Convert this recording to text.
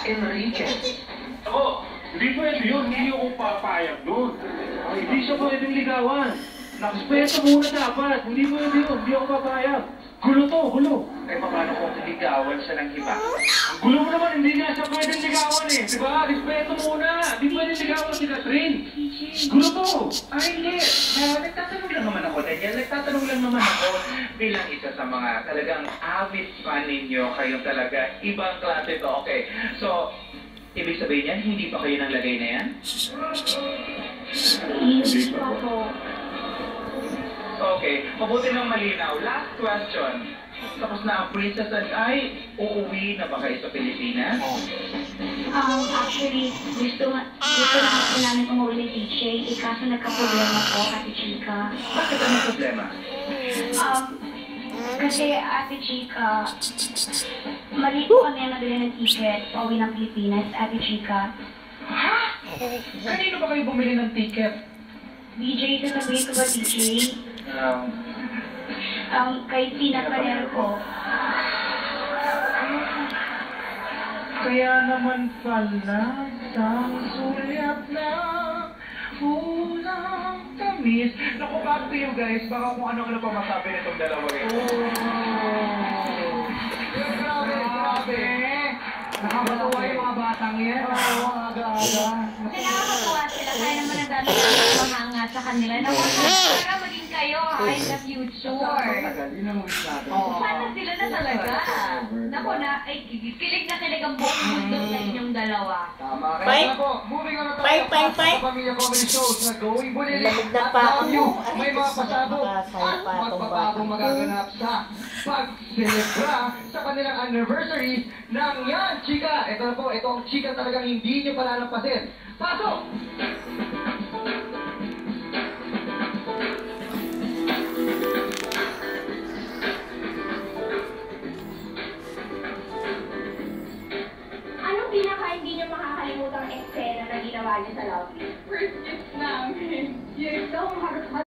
Enriquez. Ako, hindi pwede yun. Hindi ako papayag doon. Hindi siya pwedeng ligawan. Nakaspeto muna dapat. Hindi pwede yun. Hindi ako papayag. Gulo to, gulo. Eh, paano kung ligawan siya ng iba? Ang gulo mo naman, hindi nga siya pwedeng ligawan eh. Diba? Respeto muna. Hindi pwedeng ligawan si Catherine. Gulo to. Ay, hindi. Nagtatanong lang naman ako, Daniel. Nagtatanong lang naman ako bilang isa sa mga talagang avid fan ninyo. Kayong talaga ibang klase to. Okay. So, ibig sabihin yan, hindi pa kayo nang lagay na yan? Hindi pa po. Okay, mabuti ng malinaw. Last question. Tapos na ang Princess and I, uuwi na ba kayo sa Pilipinas? Actually, gusto na po namin umuwi ni DJ, kaso nagka-problema po, Ate Chika. Bakit ano problema? Kasi Ate Chika, mali po kami ang nabili ng ticket pauwi ng Pilipinas, Ate Chika. Ha? Kanino ba kayo bumili ng ticket? DJ, sasabihin ko ba DJ? Kay Tina Panero po. Kaya naman pala, sang sulyap na ulang tamis. Naku, back to you guys. Baka kung ano-ano pa masabi nitong dalawa rin. Grabe. Nakakatawa yung mga batang yan. Oo, aga-aga. Nakakatawa sila, kaya naman ang dami ng mahanga sa kanila. Naku, para maging kayo in the future. Sana sila na talaga. Naku na, ay kilig na kilig ang buong mundo sa inyong dalawa. Tama. Kaya po, moving on na tayo sa Pamilya Comedy Shows na going bulilit. Lamig na pa ako. May mga pasabog at magpapagong magaganap sa pag-celebra sa kanilang anniversary ng Yan Chika. Ito na po, ito ang chika talagang hindi nyo palalampasin. Pasok! Anong pinaka hindi niyo makakalimutang eksena na ginawa niyo sa lobby? First kiss namin. Yung